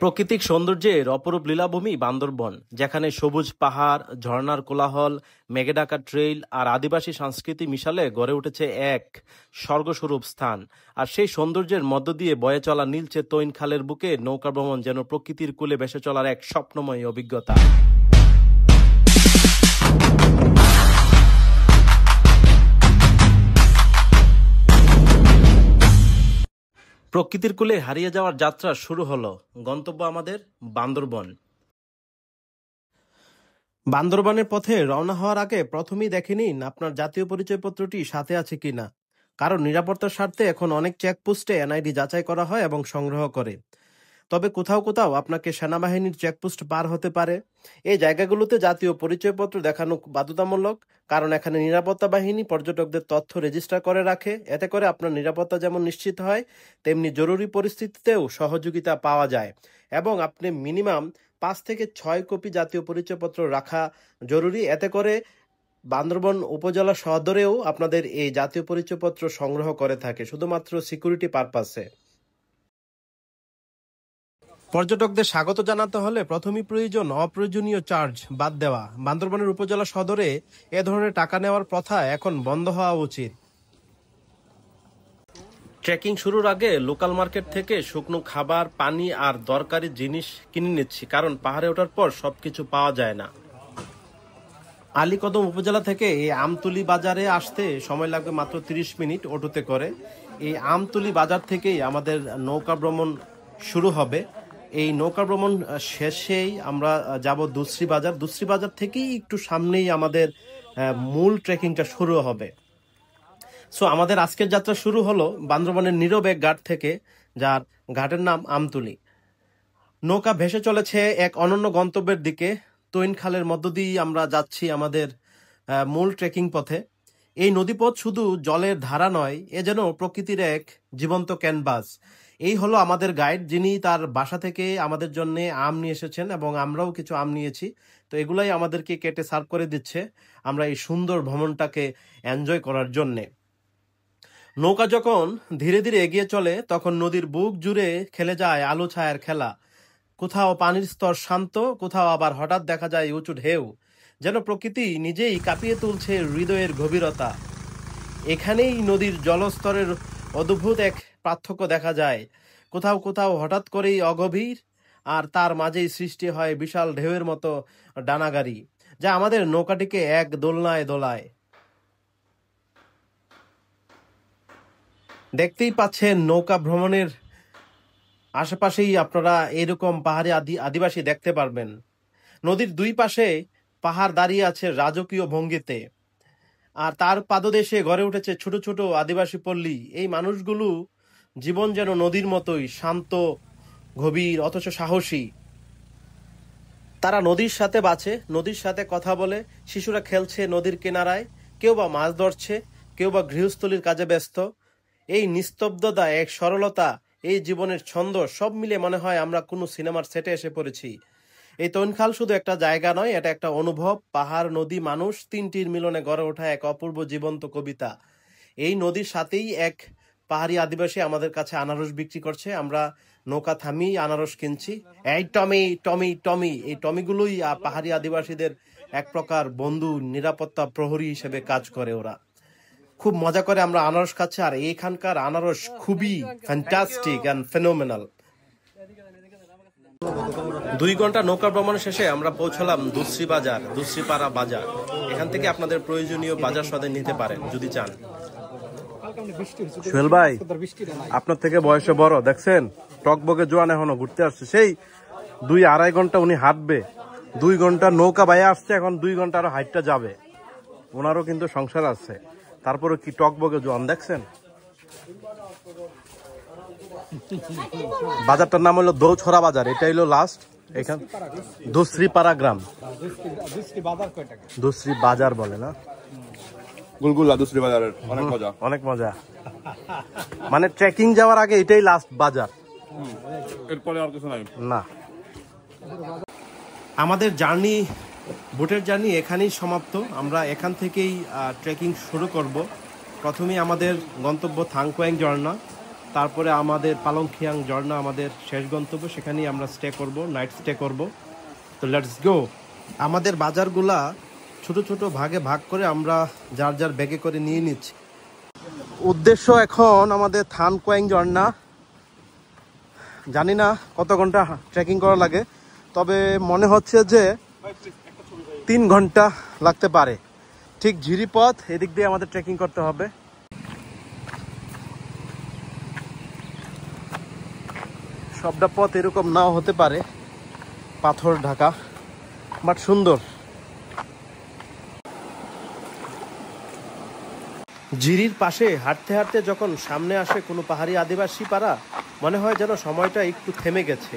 প্রাকৃতিক সৌন্দর্যের অপরূপ লীলাভূমি বান্দরবন, যেখানে সবুজ পাহাড়, ঝর্ণার কোলাহল, মেঘে ঢাকা ট্রেইল আর আদিবাসী সংস্কৃতি মিশালে গড়ে উঠেছে এক স্বর্গস্বরূপ স্থান। আর সেই সৌন্দর্যের মধ্য দিয়ে বয়ে চলা নীলচে তৈন খালের বুকে নৌকা ভ্রমণ যেন প্রকৃতির কোলে ভেসে চলার এক স্বপ্নময় অভিজ্ঞতা। প্রকৃতির কোলে হারিয়ে যাওয়ার যাত্রা শুরু হলো। গন্তব্য আমাদের বান্দরবন। বান্দরবনের পথে রওনা হওয়ার আগে প্রথমেই দেখে নিন আপনার জাতীয় পরিচয়পত্রটি সাথে আছে কিনা, কারণ নিরাপত্তার স্বার্থে এখন অনেক চেকপোস্টে এনআইডি যাচাই করা হয় এবং সংগ্রহ করে। তবে কোথাও কোথাও আপনাকে সেনাবাহিনীর চেকপোস্ট পার হতে পারে। এই জায়গাগুলোতে জাতীয় পরিচয়পত্র দেখানো বাধ্যতামূলক, কারণ এখানে নিরাপত্তা বাহিনী পর্যটকদের তথ্য রেজিস্টার করে রাখে। এতে করে আপনার নিরাপত্তা যেমন নিশ্চিত হয়, তেমনি জরুরি পরিস্থিতিতেও সহযোগিতা পাওয়া যায়। এবং আপনি মিনিমাম 5 থেকে 6 কপি জাতীয় পরিচয়পত্র রাখা জরুরি। এতে করে বান্দরবন উপজেলা সদরেও আপনাদের এই জাতীয় পরিচয়পত্র সংগ্রহ করে থাকে, শুধুমাত্র সিকিউরিটি পারপাসে। পর্যটকদের স্বাগত জানাতে হলে প্রথমেই প্রয়োজন অপ্রয়োজনীয় চার্জ বাদ দেওয়া। বান্দরবনের উপজেলা সদরে এ ধরনের টাকা নেওয়ার প্রথা এখন বন্ধ হওয়া উচিত। ট্রেকিং শুরুর আগে লোকাল মার্কেট থেকে শুকনো খাবার, পানি আর দরকারি জিনিস কিনে নিচ্ছি, কারণ পাহাড়ে ওঠার পর সবকিছু পাওয়া যায় না। আলীকদম উপজেলা থেকে এই আমতলী বাজারে আসতে সময় লাগবে মাত্র 30 মিনিট অটোতে করে। এই আমতলী বাজার থেকেই আমাদের নৌকা ভ্রমণ শুরু হবে। এই নৌকা ভ্রমণ শেষেই আমরা যাব দুশ্রী বাজার। দুশ্রী বাজার থেকেই একটু সামনেই আমাদের মূল ট্রেকিংটা শুরু হবে। সো আমাদের আজকের যাত্রা শুরু হলো বান্দরবনের নীরব এক ঘাট থেকে, যার ঘাটের নাম আমতলী। নৌকা ভেসে চলেছে এক অনন্য গন্তব্যের দিকে। তৈন খালের মধ্য দিয়েই আমরা যাচ্ছি আমাদের মূল ট্রেকিং পথে। এই নদীপথ শুধু জলের ধারা নয়, এ যেন প্রকৃতির এক জীবন্ত ক্যানভাস। এই হলো আমাদের গাইড, যিনি তার বাসা থেকে আমাদের জন্য আম নিয়ে এসেছেন এবং আমরাও কিছু আম নিয়েছি। তো এগুলাই আমাদেরকে কেটে সার্ভ করে দিচ্ছে আমরা এই সুন্দর ভ্রমণটাকে এনজয় করার জন্যে। নৌকা যখন ধীরে ধীরে এগিয়ে চলে, তখন নদীর বুক জুড়ে খেলে যায় আলো ছায়ার খেলা। কোথাও পানির স্তর শান্ত, কোথাও আবার হঠাৎ দেখা যায় উঁচু ঢেউ, যেন প্রকৃতি নিজেই কাঁপিয়ে তুলছে হৃদয়ের গভীরতা। এখানেই নদীর জলস্তরের অদ্ভুত এক পার্থক্য দেখা যায়। কোথাও কোথাও হঠাৎ করেই অগভীর, আর তার মাঝেই সৃষ্টি হয় বিশাল ঢেউয়ের মতো ডানাগাড়ি, যা আমাদের নৌকাটিকে এক দোলনায় দোলায়। দেখতেই পাচ্ছেন নৌকা ভ্রমণের আশেপাশেই আপনারা এরকম পাহাড়ি আদিবাসী দেখতে পারবেন। নদীর দুই পাশে পাহাড় দাঁড়িয়ে আছে রাজকীয় ভঙ্গিতে, আর তার পাদদেশে গড়ে উঠেছে ছোট ছোট আদিবাসী পল্লী। এই মানুষগুলো জীবন যেন নদীর মতোই শান্ত, গভীর, অথচ সাহসী। তারা নদীর সাথে বাঁচে, নদীর সাথে কথা বলে। শিশুরা খেলছে নদীর কিনারায়, কেউ বা মাছ ধরছে, কেউ বা গৃহস্থলীর কাজে ব্যস্ত। এই নিস্তব্ধতা, এক সরলতা, এই জীবনের ছন্দ, সব মিলে মনে হয় আমরা কোনো সিনেমার সেটে এসে পড়েছি। এই তৈনখাল শুধু একটা জায়গা নয়, এটা একটা অনুভব। পাহাড়, নদী, মানুষ, তিনটির মিলনে গড়ে ওঠা এক অপূর্ব জীবন্ত কবিতা। এই নদীর সাথেই এক পাহাড়ি আদিবাসী আমাদের কাছে আনারস বিক্রি করছে। আমরা নৌকা থামি আনারস কিনছি। এই টমি টমি টমি, এই টমিগুলোই পাহাড়ি আদিবাসীদের এক প্রকার বন্ধু, নিরাপত্তা প্রহরী হিসেবে কাজ করে। ওরা খুব মজা করে আমরা আনারস খাচ্ছি, আর এইখানকার আনারস খুবই ফ্যান্টাস্টিক অ্যান্ড ফেনোমেনাল। 2 ঘন্টা নৌকা ভ্রমণ শেষে আমরা পৌঁছলাম দুশ্রী বাজার, দুশ্রীপাড়া বাজার। এখান থেকে আপনাদের প্রয়োজনীয় বাজার সদাই নিতে পারেন যদি চান। সোহেল ভাই, আপনার থেকে বয়সে বড়, দেখছেন টকবকে জোয়ান এখনো ঘুরতে আসছে। সেই 2-2.5 ঘন্টা উনি হাঁটবে, 2 ঘন্টা নৌকা বাইরে আসছে, এখন 2 ঘন্টা আরো হাইটটা যাবে। ওনারও কিন্তু সংসার আছে, তারপরে কি টকবকে জোয়ান, দেখছেন। বাজারটার নাম হলো দৌছড়া বাজার। এটা হলো লাস্ট, এখান দুশ্রীপাড়া গ্রাম। দুশ্রী বাজার বলে না, গুলগুলা দুশ্রী বাজারের অনেক মজা, অনেক মজা। মানে ট্রেকিং যাওয়ার আগে এটাই লাস্ট বাজার, এরপরে আর কিছু নাই না। আমাদের জার্নি, বোটের জার্নি এখানেই সমাপ্ত। আমরা এখান থেকেই ট্রেকিং শুরু করব। প্রথমেই আমাদের গন্তব্য থাংকোয়াং ঝর্ণা। তারপরে আমাদের পালংখিয়াং ঝর্ণা আমাদের শেষ গন্তব্য, সেখানেই আমরা স্টে করব, নাইট স্টে করব। তো লেটস গো। আমাদের বাজারগুলা ছোট ছোট ভাগে ভাগ করে আমরা যার যার ব্যাগে করে নিয়ে নিচ্ছি। উদ্দেশ্য এখন আমাদের থান কোয়াং ঝর্ণা। জানি না কত ঘন্টা ট্রেকিং করা লাগে, তবে মনে হচ্ছে যে 3 ঘন্টা লাগতে পারে। ঠিক ঝিরি পথ, এদিক দিয়ে আমাদের ট্রেকিং করতে হবে। সবটা পথ এরকম নাও হতে পারে, পাথর ঢাকা, বাট সুন্দর। ঝিরির পাশে হাঁটতে হাঁটতে যখন সামনে আসে কোনো পাহাড়ি আদিবাসী পাড়া, মনে হয় যেন সময়টা একটু থেমে গেছে।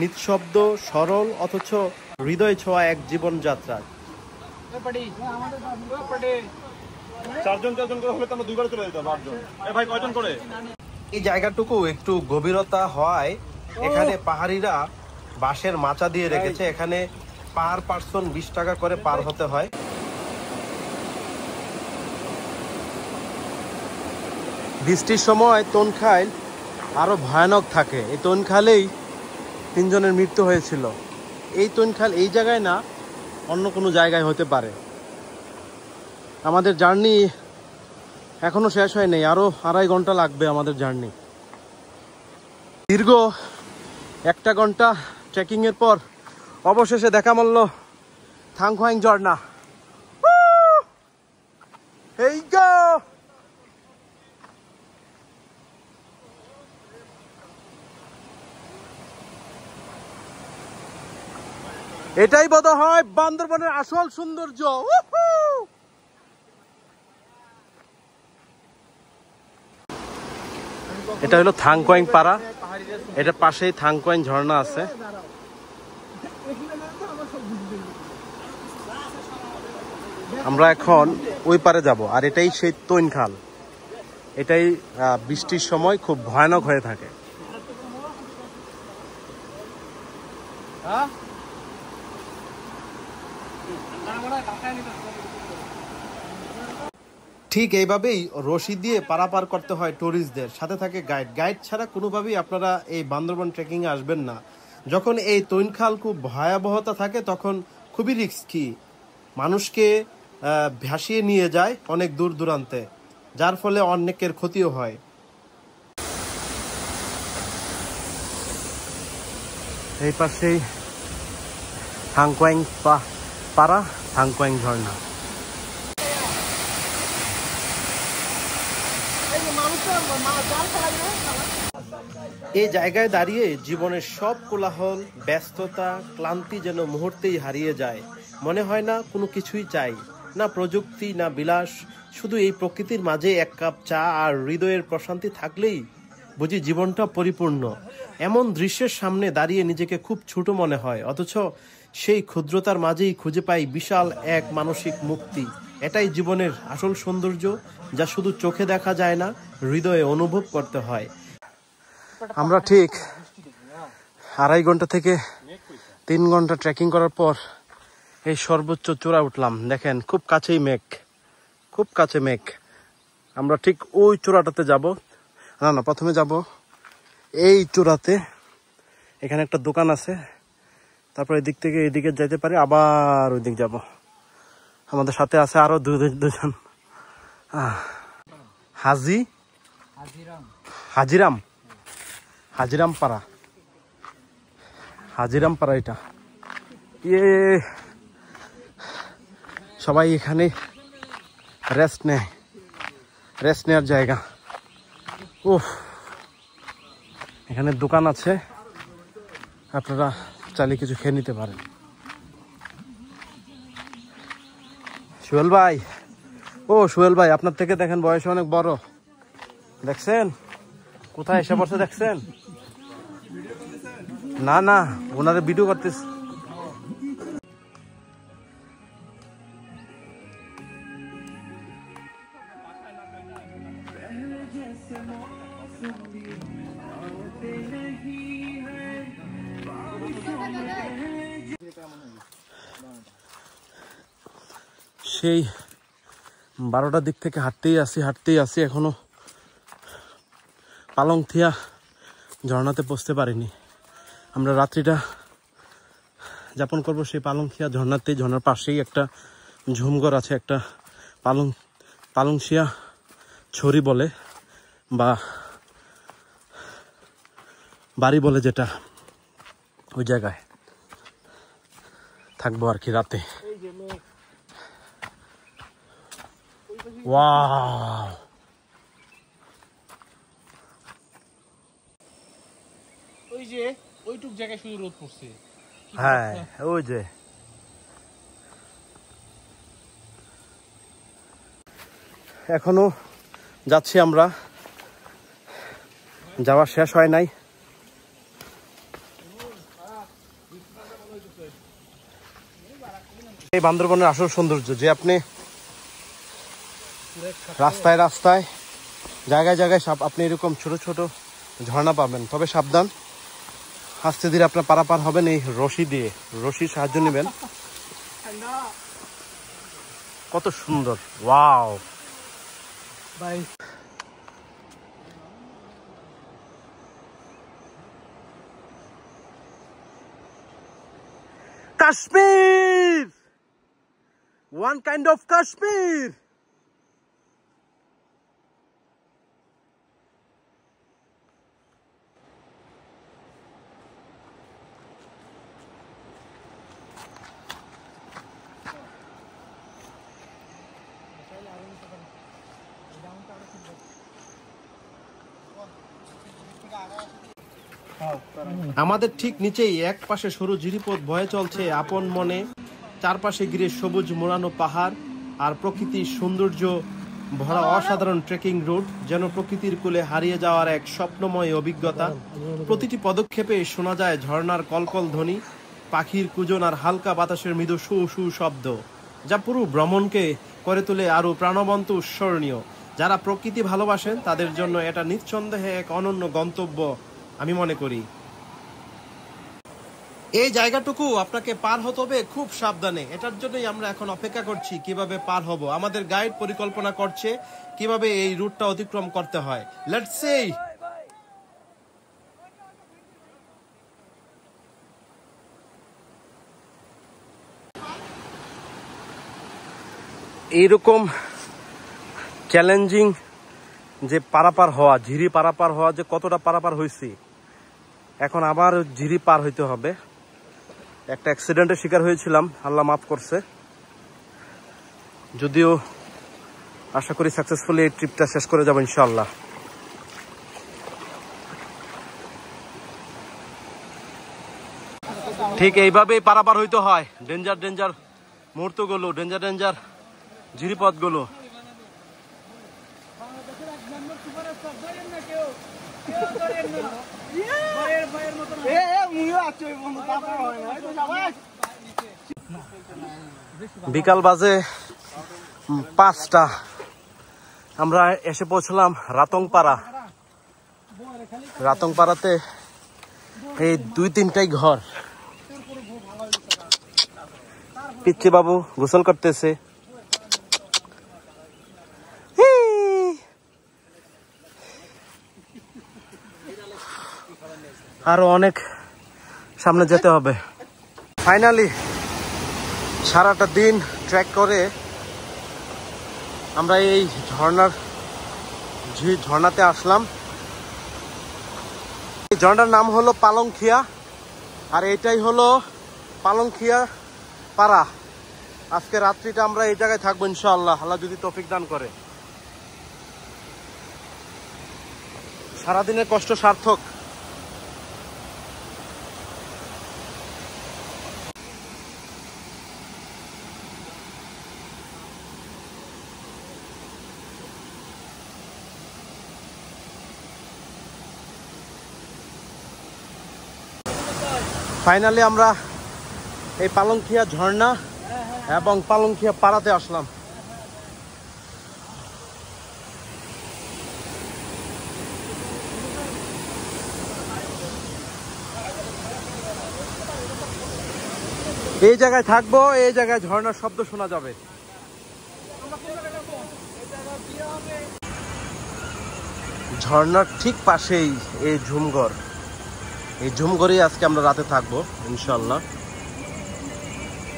নিঃশব্দ, সরল, অথচ হৃদয় ছোঁয়া এক জীবনযাত্রা। চারজন করে হলে তো আমরা 2 বার চলে যেতাম, 8 জন। ভাই কয়জন করে? এই জায়গাটুকু একটু গভীরতা হওয়ায় এখানে পাহাড়িরা বাঁশের মাচা দিয়ে রেখেছে। এখানে পার পার্সন 20 টাকা করে পার হতে হয়। বৃষ্টির সময় তনখাইল আরো ভয়ানক থাকে। এই তনখালেই 3 জনের মৃত্যু হয়েছিল। এই তনখাল এই জায়গায় না, অন্য কোনো জায়গায় হতে পারে। আমাদের জার্নি এখনো শেষ হয়নি, আরো 2.5 ঘন্টা লাগবে আমাদের জার্নি। দীর্ঘ 1 ঘন্টা ট্রেকিং এর পর অবশেষে দেখা মিলল থাং কোয়াং ঝর্ণা। এই গো, এটাই বোধ হয় বান্দরবনের আসল সৌন্দর্য। এটা হলো থাং কোয়াং পাড়া, এটার পাশেই থাং কোয়াং ঝর্ণা আছে। আমরা এখন ওই পারে যাব, আর এটাই সেই তৈনখাল। এটাই বৃষ্টির সময় খুব ভয়ানক হয়ে থাকে। ঠিক এইভাবেই রশি দিয়ে পারাপার করতে হয় ট্যুরিস্টদের, সাথে থাকে গাইড। গাইড ছাড়া কোনোভাবেই আপনারা এই বান্দরবান ট্রেকিংয়ে আসবেন না। যখন এই তৈনখাল খুব ভয়াবহতা থাকে তখন খুবই রিস্কি, মানুষকে ভাসিয়ে নিয়ে যায় অনেক দূর দূরান্তে, যার ফলে অনেকের ক্ষতিও হয়। এই পাশেই থাং কোয়াং পাড়া, থাং কোয়াং ঝর্ণা। এই জায়গায় দাঁড়িয়ে জীবনের সব কোলাহল, ব্যস্ততা, ক্লান্তি যেন মুহূর্তেই হারিয়ে যায়। মনে হয় না কোনো কিছুই চাই, না প্রযুক্তি, না বিলাস। শুধু এই প্রকৃতির মাঝে 1 কাপ চা আর হৃদয়ের প্রশান্তি থাকলেই বুঝি জীবনটা পরিপূর্ণ। এমন দৃশ্যের সামনে দাঁড়িয়ে নিজেকে খুব ছোট মনে হয়, অথচ সেই ক্ষুদ্রতার মাঝেই খুঁজে পাই বিশাল এক মানসিক মুক্তি। এটাই জীবনের আসল সৌন্দর্য, যা শুধু চোখে দেখা যায় না, হৃদয়ে অনুভব করতে হয়। আমরা ঠিক 2.5 ঘন্টা থেকে 3 ঘন্টা ট্রেকিং করার পর এই সর্বোচ্চ চূড়া উঠলাম। দেখেন, খুব কাছেই মেঘ, খুব কাছে মেঘ। আমরা ঠিক ওই চূড়াটাতে যাব। না, প্রথমে যাব এই চূড়াতে। এখানে একটা দোকান আছে, তারপর এদিক থেকে এদিকে যেতে পারি, আবার ওই দিক যাব। আমাদের সাথে আছে আরো দুজন। হাজিরাম পাড়া, এটা। সবাই এখানে রেস্ট নেওয়ার জায়গা। এখানে দোকান আছে, আপনারা চাইলে কিছু খেয়ে নিতে পারেন। সোহেল ভাই, আপনার থেকে দেখেন বয়সে অনেক বড়। দেখছেন কোথায় এসে বসে, দেখছেন? না, ওনারে ভিডিও করতেছে। সেই 12টার দিক থেকে হাঁটতেই আসি, এখনো পালংথিয়া ঝর্ণাতে পৌঁছতে পারিনি। আমরা রাত্রিটা যাপন করব সেই পালংথিয়া ঝর্ণাতে। ঝর্ণার পাশেই একটা ঝুমঘর আছে, একটা পালংশিয়া ছড়ি বলে বা বাড়ি বলে, যেটা ওই জায়গায় থাকবো আর কি রাতে। ওয়াও, ওই যে ওইটুক জায়গায় শুধু রোদ পড়ছে। হ্যাঁ ওই যে এখনো যাচ্ছি আমরা, যাওয়া শেষ হয় নাই। এই বান্দরবনের আসল সৌন্দর্য যে আপনি রাস্তায় রাস্তায় জায়গায় জায়গায় আপনি এরকম ছোট ছোট ঝর্ণা পাবেন। তবে সাবধান, আস্তে ধীরে আপনার পারাপার হবেন এই রশি দিয়ে, রশির সাহায্য নেবেন। কত সুন্দর, ওয়াও ভাই। Kashmir, one kind of Kashmir. আমাদের ঠিক নিচেই এক পাশে সরু জিরিপথ বয়ে চলছে আপন মনে, চারপাশে ঘিরে সবুজ মোড়ানো পাহাড় আর প্রকৃতির সৌন্দর্য ভরা অসাধারণ ট্রেকিং রুট, যেন প্রকৃতির কোলে হারিয়ে যাওয়ার এক স্বপ্নময় অভিজ্ঞতা। প্রতিটি পদক্ষেপে শোনা যায় ঝর্ণার কলকল ধ্বনি, পাখির কুজন আর হালকা বাতাসের মৃদু শু শু শব্দ, যা পুরো ভ্রমণকে করে তোলে আরো প্রাণবন্ত উৎসর্ণীয়। যারা প্রকৃতি ভালোবাসেন তাদের জন্য এটা নিঃসন্দেহে এক অনন্য গন্তব্য আমি মনে করি। এই জায়গাটুকু আপনাকে পার হতে হবে খুব সাবধানে। এটার জন্যই আমরা এখন অপেক্ষা করছি কিভাবে পার হব। আমাদের গাইড পরিকল্পনা করছে কিভাবে এই রুটটা অতিক্রম করতে হয়। Let's see. এইরকম চ্যালেঞ্জিং যে পারাপার হওয়া, ঝিরি পারাপার হওয়া, যে কতটা পারাপার হয়েছি, এখন আবার ঝিরি পার হইতে হবে। একটা অ্যাক্সিডেন্টের শিকার হয়েছিলাম, আল্লাহ মাফ করছে। যদিও আশা করি সাকসেসফুলি এই ট্রিপটা শেষ করে যাবো ইনশাআল্লাহ। ঠিক এইভাবেই পারাপার হইতে হয় ডেঞ্জার ডেঞ্জার মুহূর্তগুলো, ডেঞ্জার ডেঞ্জার ঝিরিপথগুলো। বিকাল বাজে 5টা, আমরা এসে পৌঁছলাম রাতংপাড়া। রাতংপাড়াতে এই 2-3টাই ঘর। পিচ্চি বাবু গোসল করতেছে। আরো অনেক সামনে যেতে হবে। ফাইনালি সারাটা দিন ট্রেক করে আমরা এই ঝর্ণাতে আসলাম। এই ঝর্ণার নাম হলো পালংথিয়া, আর এটাই হলো পালংথিয়া পাড়া। আজকে রাত্রিটা আমরা এই জায়গায় থাকবো ইনশাআল্লাহ, আল্লাহ যদি তৌফিক দান করে। সারাদিনের কষ্ট সার্থক। ফাইনালি আমরা এই পালংথিয়া ঝর্ণা এবং পালংথিয়া পাড়াতে আসলাম। এই জায়গায় থাকবো, এই জায়গায় ঝর্ণার শব্দ শোনা যাবে। ঝর্ণার ঠিক পাশেই এই ঝুমঘর। এই ঝুমঘরেই আজকে আমরা রাতে থাকবো ইনশাল্লাহ।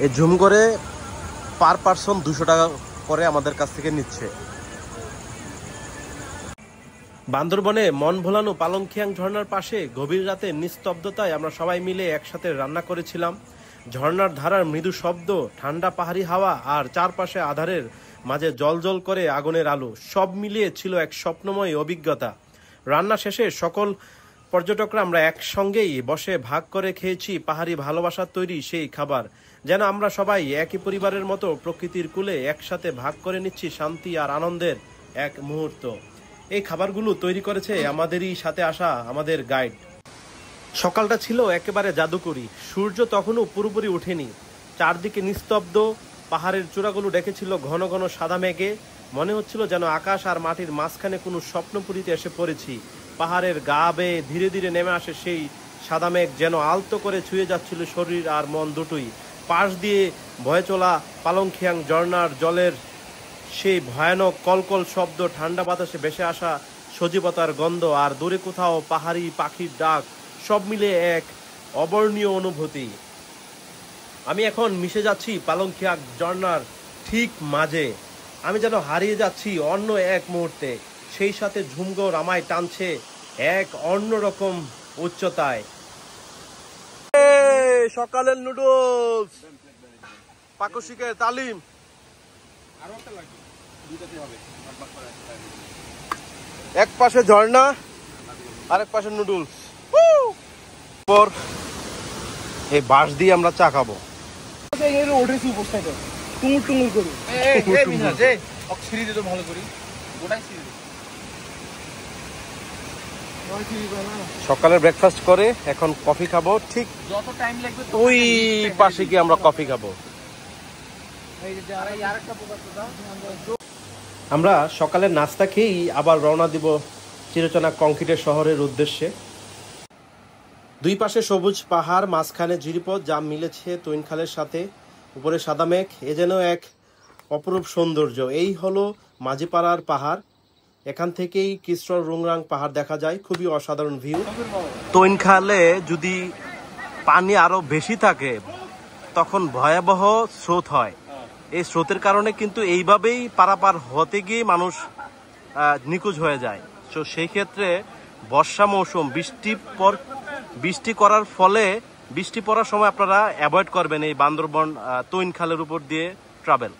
এই ঝুমঘরে পার পারসন 200 টাকা করে আমাদের কাছ থেকে নিচ্ছে। বান্দরবনে মন ভোলানো পালংখিয়াং ঝর্ণার পাশে গভীর রাতে নিস্তব্ধতায় আমরা সবাই মিলে একসাথে রান্না করেছিলাম। ঝর্ণার ধারার মৃদু শব্দ, ঠান্ডা পাহাড়ি হাওয়া আর চারপাশে আধারের মাঝে জলজল করে আগুনের আলো, সব মিলিয়ে ছিল এক স্বপ্নময় অভিজ্ঞতা। রান্না শেষে সকল পর্যটকরা আমরা একসঙ্গেই বসে ভাগ করে খেয়েছি পাহাড়ি ভালোবাসার তৈরি সেই খাবার। যেন আমরা সবাই একই পরিবারের মতো প্রকৃতির কূলে একসাথে ভাগ করে নিচ্ছি শান্তি আর আনন্দের এক মুহূর্ত। এই খাবারগুলো তৈরি করেছে আমাদেরই সাথে আসা আমাদের গাইড। সকালটা ছিল একেবারে জাদুকরী। সূর্য তখনও পুরোপুরি ওঠেনি, চারদিকে নিস্তব্ধ। পাহাড়ের চূড়াগুলো ডেকেছিল ঘন ঘন সাদা মেঘে। মনে হচ্ছিল যেন আকাশ আর মাটির মাঝখানে কোনো স্বপ্নপুরীতে এসে পড়েছি। পাহাড়ের গা বেয়ে ধীরে ধীরে নেমে আসে সেই সাদা মেঘ, যেন আলতো করে ছুঁয়ে যাচ্ছিল শরীর আর মন দুটোই। পাশ দিয়ে বয়ে চলা পালংখিয়াং ঝর্ণার জলের সেই ভয়ানক কলকল শব্দ, ঠান্ডা বাতাসে ভেসে আসা সজীবতার গন্ধ, আর দূরে কোথাও পাহাড়ি পাখির ডাক, সব মিলে এক অবর্ণীয় অনুভূতি। আমি এখন মিশে যাচ্ছি পালংখিয়াং ঝর্ণার ঠিক মাঝে। আমি যেন হারিয়ে যাচ্ছি অন্য এক মুহূর্তে। সেই সাথে ঝুমঘর আমায় টানছে এক অন্যরকম উচ্চতায়। সকালের নুডলস, পাকশিকের তালিম। এক পাশে ঝর্ণা, আরেক পাশে নুডলস। পর এই বাঁশ দিয়ে আমরা চা খাবো। সকালে ব্রেকফাস্ট করে এখন কফি খাবো। ঠিক যত টাইম লাগবে ওই পাশে গিয়ে আমরা কফি খাবো। আমরা সকালের নাস্তা খেয়েই আবার রওনা দিব চিরচেনা কংক্রিটের শহরের উদ্দেশ্যে। দুই পাশে সবুজ পাহাড়, মাঝখানে জিরিপথ যা মিলেছে তৈনখালের সাথে। উপরে সাদা মেঘ, এ যেন এক অপরূপ সৌন্দর্য। এই হলো মাঝিপাড়ার পাহাড়। এখান থেকেই কিশোর রুংরাং পাহাড় দেখা যায়, খুবই অসাধারণ ভিউ। তৈনখালে যদি পানি আরো বেশি থাকে তখন ভয়াবহ স্রোত হয়। এই স্রোতের কারণে কিন্তু এইভাবেই পারাপার হতে গিয়ে মানুষ নিখোঁজ হয়ে যায়। তো সেই ক্ষেত্রে বর্ষা মৌসুম, বৃষ্টি করার ফলে বৃষ্টি পড়ার সময় আপনারা অ্যাভয়েড করবেন এই বান্দরবন তৈনখালের উপর দিয়ে ট্রাভেল।